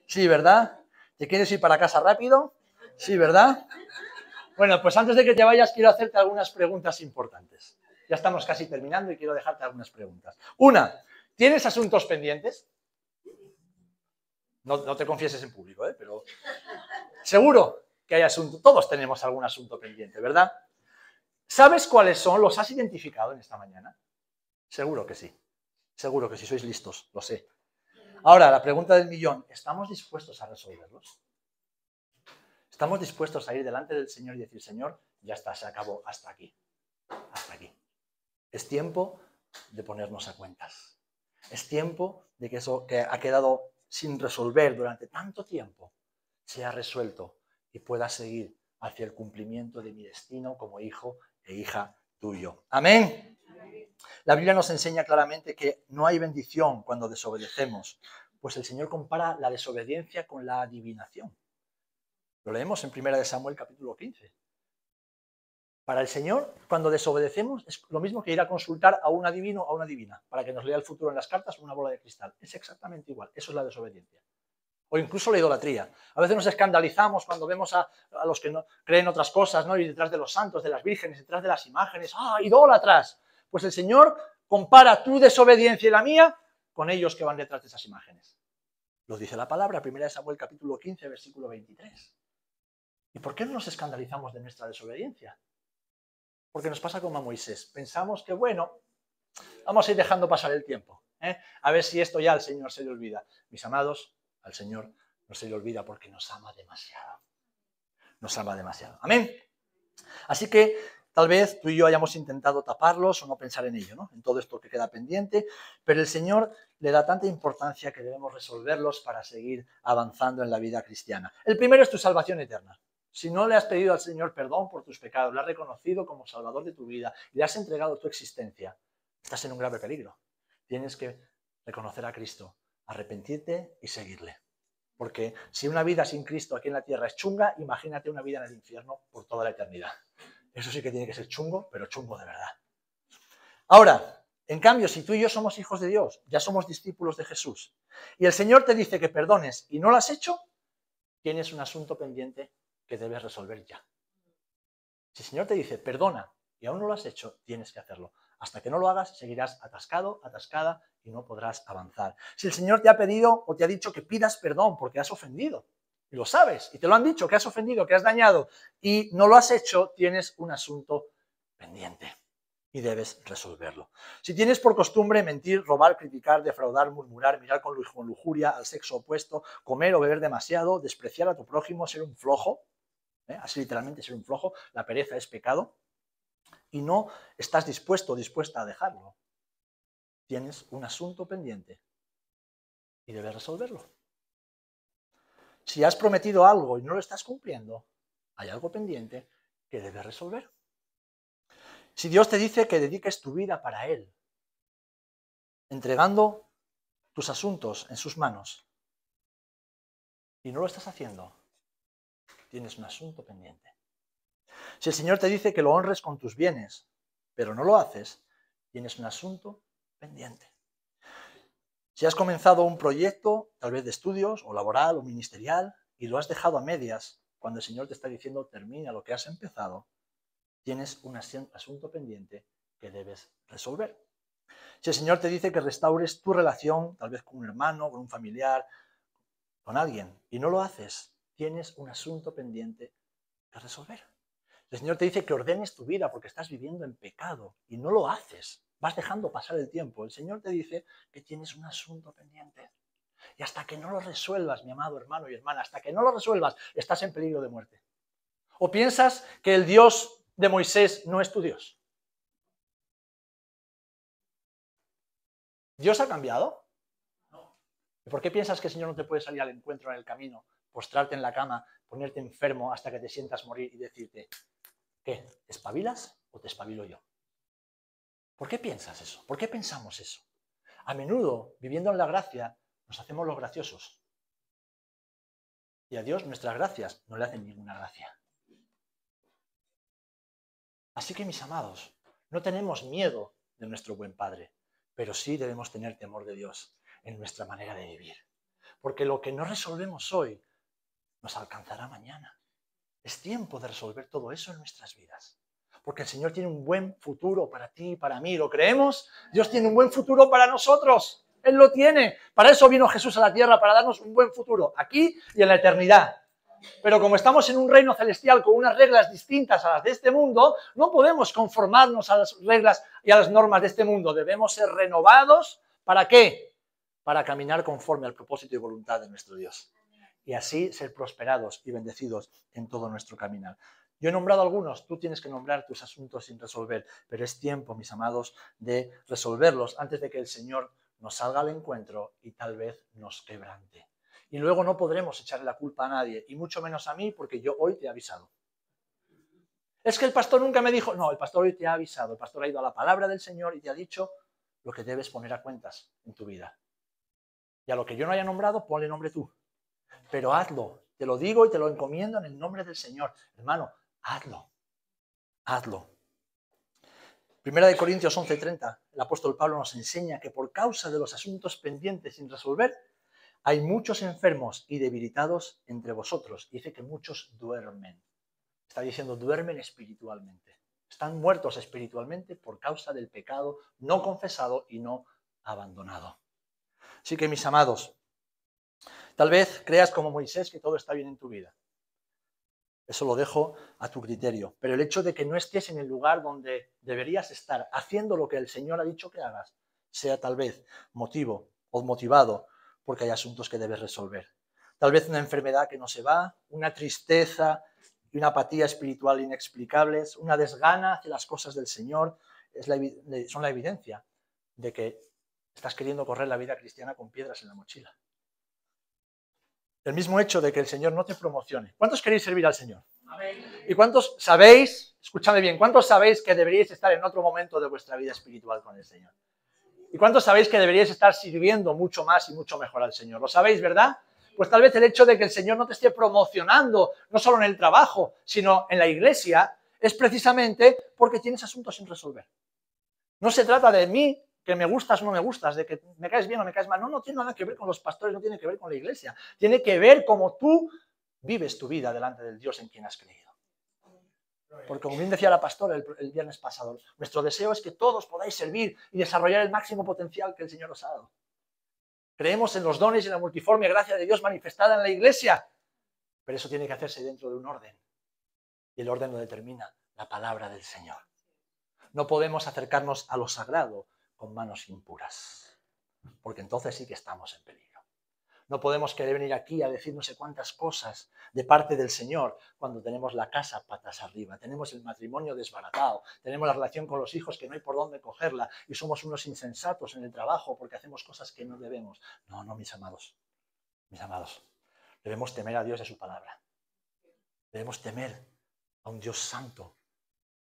Sí, ¿verdad? ¿Te quieres ir para casa rápido? Sí, ¿verdad? Bueno, pues antes de que te vayas quiero hacerte algunas preguntas importantes. Ya estamos casi terminando y quiero dejarte algunas preguntas. Una, ¿tienes asuntos pendientes? No te confieses en público, pero seguro que hay asuntos. Todos tenemos algún asunto pendiente, ¿verdad? ¿Sabes cuáles son? ¿Los has identificado en esta mañana? Seguro que sí. Seguro que sí, sois listos, lo sé. Ahora, la pregunta del millón, ¿estamos dispuestos a resolverlos? ¿Estamos dispuestos a ir delante del Señor y decir, Señor, ya está, se acabó, hasta aquí, hasta aquí? Es tiempo de ponernos a cuentas. Es tiempo de que eso que ha quedado sin resolver durante tanto tiempo sea resuelto y pueda seguir hacia el cumplimiento de mi destino como hijo e hija tuyo. Amén. La Biblia nos enseña claramente que no hay bendición cuando desobedecemos, pues el Señor compara la desobediencia con la adivinación. Lo leemos en 1 Samuel capítulo 15. Para el Señor, cuando desobedecemos, es lo mismo que ir a consultar a un adivino o a una divina para que nos lea el futuro en las cartas o una bola de cristal. Es exactamente igual. Eso es la desobediencia. O incluso la idolatría. A veces nos escandalizamos cuando vemos a los que no creen otras cosas, ¿no? Y detrás de los santos, de las vírgenes, detrás de las imágenes. ¡Ah, idólatras! Pues el Señor compara tu desobediencia y la mía con ellos que van detrás de esas imágenes. Lo dice la palabra, 1 Samuel capítulo 15, versículo 23. ¿Y por qué no nos escandalizamos de nuestra desobediencia? Porque nos pasa como a Moisés. Pensamos que, bueno, vamos a ir dejando pasar el tiempo. A ver si esto ya al Señor se le olvida. Mis amados, al Señor no se le olvida porque nos ama demasiado. Nos ama demasiado. Amén. Así que tal vez tú y yo hayamos intentado taparlos o no pensar en ello, ¿no? En todo esto que queda pendiente, pero el Señor le da tanta importancia que debemos resolverlos para seguir avanzando en la vida cristiana. El primero es tu salvación eterna. Si no le has pedido al Señor perdón por tus pecados, le has reconocido como Salvador de tu vida y le has entregado tu existencia, estás en un grave peligro. Tienes que reconocer a Cristo, arrepentirte y seguirle. Porque si una vida sin Cristo aquí en la tierra es chunga, imagínate una vida en el infierno por toda la eternidad. Eso sí que tiene que ser chungo, pero chungo de verdad. Ahora, en cambio, si tú y yo somos hijos de Dios, ya somos discípulos de Jesús, y el Señor te dice que perdones y no lo has hecho, tienes un asunto pendiente que debes resolver ya. Si el Señor te dice perdona y aún no lo has hecho, tienes que hacerlo. Hasta que no lo hagas, seguirás atascado, atascada y no podrás avanzar. Si el Señor te ha pedido o te ha dicho que pidas perdón porque has ofendido, y lo sabes, y te lo han dicho, que has ofendido, que has dañado, y no lo has hecho, tienes un asunto pendiente y debes resolverlo. Si tienes por costumbre mentir, robar, criticar, defraudar, murmurar, mirar con lujuria al sexo opuesto, comer o beber demasiado, despreciar a tu prójimo, ser un flojo, así literalmente ser un flojo, la pereza es pecado, y no estás dispuesto o dispuesta a dejarlo, tienes un asunto pendiente y debes resolverlo. Si has prometido algo y no lo estás cumpliendo, hay algo pendiente que debes resolver. Si Dios te dice que dediques tu vida para Él, entregando tus asuntos en sus manos, y no lo estás haciendo, tienes un asunto pendiente. Si el Señor te dice que lo honres con tus bienes, pero no lo haces, tienes un asunto pendiente. Si has comenzado un proyecto, tal vez de estudios, o laboral, o ministerial, y lo has dejado a medias, cuando el Señor te está diciendo termina lo que has empezado, tienes un asunto pendiente que debes resolver. Si el Señor te dice que restaures tu relación, tal vez con un hermano, con un familiar, con alguien, y no lo haces, tienes un asunto pendiente que resolver. El Señor te dice que ordenes tu vida porque estás viviendo en pecado y no lo haces. Vas dejando pasar el tiempo. El Señor te dice que tienes un asunto pendiente. Y hasta que no lo resuelvas, mi amado hermano y hermana, hasta que no lo resuelvas, estás en peligro de muerte. O piensas que el Dios de Moisés no es tu Dios? ¿Dios ha cambiado? ¿Por qué piensas que el Señor no te puede salir al encuentro en el camino, postrarte en la cama, ponerte enfermo hasta que te sientas morir y decirte, ¿qué? ¿Espabilas o te espabilo yo? ¿Por qué piensas eso? ¿Por qué pensamos eso? A menudo, viviendo en la gracia, nos hacemos los graciosos. Y a Dios nuestras gracias no le hacen ninguna gracia. Así que, mis amados, no tenemos miedo de nuestro buen Padre, pero sí debemos tener temor de Dios en nuestra manera de vivir. Porque lo que no resolvemos hoy nos alcanzará mañana. Es tiempo de resolver todo eso en nuestras vidas. Porque el Señor tiene un buen futuro para ti y para mí. ¿Lo creemos? Dios tiene un buen futuro para nosotros. Él lo tiene. Para eso vino Jesús a la tierra, para darnos un buen futuro, aquí y en la eternidad. Pero como estamos en un reino celestial con unas reglas distintas a las de este mundo, no podemos conformarnos a las reglas y a las normas de este mundo. Debemos ser renovados. ¿Para qué? Para caminar conforme al propósito y voluntad de nuestro Dios. Y así ser prosperados y bendecidos en todo nuestro caminar. Yo he nombrado algunos, tú tienes que nombrar tus asuntos sin resolver, pero es tiempo, mis amados, de resolverlos antes de que el Señor nos salga al encuentro y tal vez nos quebrante. Y luego no podremos echarle la culpa a nadie, y mucho menos a mí, porque yo hoy te he avisado. Es que el pastor nunca me dijo, no, el pastor hoy te ha avisado, el pastor ha ido a la palabra del Señor y te ha dicho lo que debes poner a cuentas en tu vida. Y a lo que yo no haya nombrado, ponle nombre tú. Pero hazlo, te lo digo y te lo encomiendo en el nombre del Señor. Hermano, hazlo, hazlo. Primera de Corintios 11:30, el apóstol Pablo nos enseña que por causa de los asuntos pendientes sin resolver, hay muchos enfermos y debilitados entre vosotros. Dice que muchos duermen. Está diciendo, duermen espiritualmente. Están muertos espiritualmente por causa del pecado no confesado y no abandonado. Así que, mis amados, tal vez creas como Moisés que todo está bien en tu vida. Eso lo dejo a tu criterio. Pero el hecho de que no estés en el lugar donde deberías estar, haciendo lo que el Señor ha dicho que hagas, sea tal vez motivo o motivado porque hay asuntos que debes resolver. Tal vez una enfermedad que no se va, una tristeza y una apatía espiritual inexplicables, una desgana hacia las cosas del Señor, son la evidencia de que estás queriendo correr la vida cristiana con piedras en la mochila. El mismo hecho de que el Señor no te promocione. ¿Cuántos queréis servir al Señor? Amén. ¿Y cuántos sabéis, escúchame bien, cuántos sabéis que deberíais estar en otro momento de vuestra vida espiritual con el Señor? ¿Y cuántos sabéis que deberíais estar sirviendo mucho más y mucho mejor al Señor? ¿Lo sabéis, verdad? Pues tal vez el hecho de que el Señor no te esté promocionando, no solo en el trabajo, sino en la iglesia, es precisamente porque tienes asuntos sin resolver. No se trata de mí, que me gustas o no me gustas, de que me caes bien o me caes mal. No, no tiene nada que ver con los pastores, no tiene que ver con la iglesia. Tiene que ver cómo tú vives tu vida delante del Dios en quien has creído. Porque como bien decía la pastora el viernes pasado, nuestro deseo es que todos podáis servir y desarrollar el máximo potencial que el Señor os ha dado. Creemos en los dones y en la multiforme gracia de Dios manifestada en la iglesia, pero eso tiene que hacerse dentro de un orden. Y el orden lo determina la palabra del Señor. No podemos acercarnos a lo sagrado con manos impuras, porque entonces sí que estamos en peligro. No podemos querer venir aquí a decir no sé cuántas cosas de parte del Señor cuando tenemos la casa patas arriba, tenemos el matrimonio desbaratado, tenemos la relación con los hijos que no hay por dónde cogerla y somos unos insensatos en el trabajo porque hacemos cosas que no debemos. No, no, mis amados, debemos temer a Dios y a su palabra. Debemos temer a un Dios santo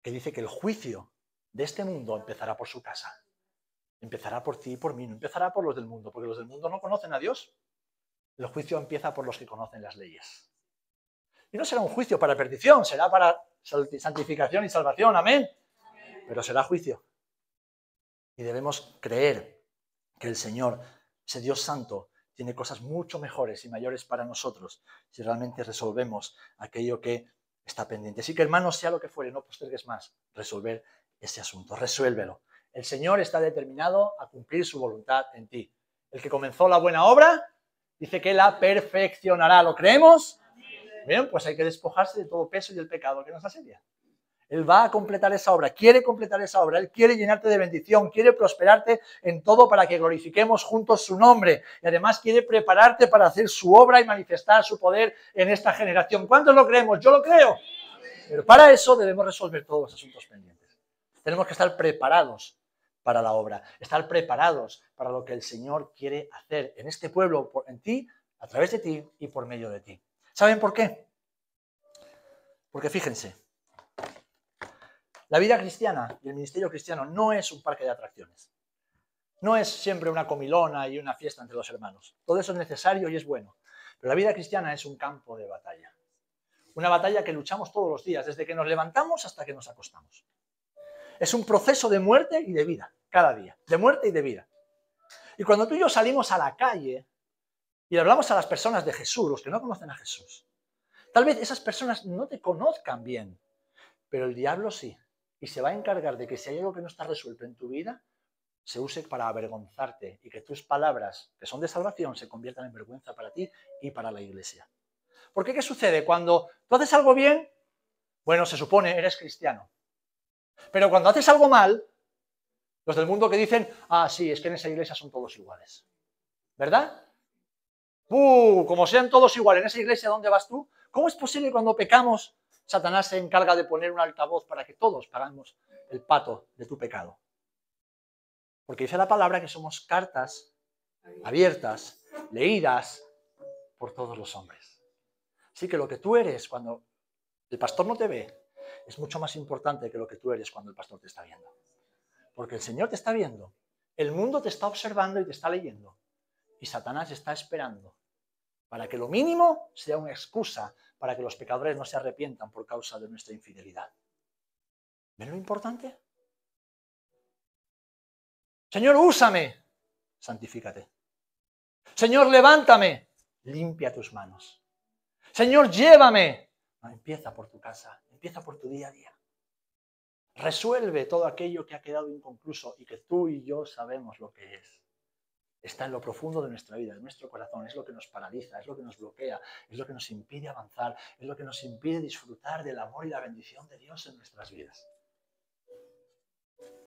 que dice que el juicio de este mundo empezará por su casa. Empezará por ti y por mí, no empezará por los del mundo, porque los del mundo no conocen a Dios. El juicio empieza por los que conocen las leyes. Y no será un juicio para perdición, será para santificación y salvación, amén. Pero será juicio. Y debemos creer que el Señor, ese Dios santo, tiene cosas mucho mejores y mayores para nosotros si realmente resolvemos aquello que está pendiente. Así que, hermanos, sea lo que fuere, no postergues más resolver ese asunto, resuélvelo. El Señor está determinado a cumplir su voluntad en ti. El que comenzó la buena obra, dice que la perfeccionará. ¿Lo creemos? Bien, pues hay que despojarse de todo peso y del pecado que nos asedia. Él va a completar esa obra, quiere completar esa obra, Él quiere llenarte de bendición, quiere prosperarte en todo para que glorifiquemos juntos su nombre y además quiere prepararte para hacer su obra y manifestar su poder en esta generación. ¿Cuántos lo creemos? Yo lo creo. Pero para eso debemos resolver todos los asuntos pendientes. Tenemos que estar preparados para la obra, estar preparados para lo que el Señor quiere hacer en este pueblo, en ti, a través de ti y por medio de ti. ¿Saben por qué? Porque fíjense, la vida cristiana y el ministerio cristiano no es un parque de atracciones. No es siempre una comilona y una fiesta entre los hermanos. Todo eso es necesario y es bueno. Pero la vida cristiana es un campo de batalla. Una batalla que luchamos todos los días, desde que nos levantamos hasta que nos acostamos. Es un proceso de muerte y de vida, cada día. De muerte y de vida. Y cuando tú y yo salimos a la calle y le hablamos a las personas de Jesús, los que no conocen a Jesús, tal vez esas personas no te conozcan bien, pero el diablo sí. Y se va a encargar de que si hay algo que no está resuelto en tu vida, se use para avergonzarte y que tus palabras, que son de salvación, se conviertan en vergüenza para ti y para la iglesia. Porque ¿qué sucede? Cuando tú haces algo bien, bueno, se supone, eres cristiano. Pero cuando haces algo mal, los del mundo que dicen, ah, sí, es que en esa iglesia son todos iguales. ¿Verdad? Como sean todos iguales, en esa iglesia, ¿dónde vas tú? ¿Cómo es posible que cuando pecamos, Satanás se encarga de poner un altavoz para que todos pagamos el pato de tu pecado? Porque dice la palabra que somos cartas abiertas, leídas por todos los hombres. Así que lo que tú eres cuando el pastor no te ve es mucho más importante que lo que tú eres cuando el pastor te está viendo. Porque el Señor te está viendo, el mundo te está observando y te está leyendo. Y Satanás está esperando para que lo mínimo sea una excusa para que los pecadores no se arrepientan por causa de nuestra infidelidad. ¿Ven lo importante? Señor, úsame, santifícate. Señor, levántame, limpia tus manos. Señor, llévame. No, empieza por tu casa, empieza por tu día a día. Resuelve todo aquello que ha quedado inconcluso y que tú y yo sabemos lo que es. Está en lo profundo de nuestra vida, en nuestro corazón, es lo que nos paraliza, es lo que nos bloquea, es lo que nos impide avanzar, es lo que nos impide disfrutar del amor y la bendición de Dios en nuestras vidas.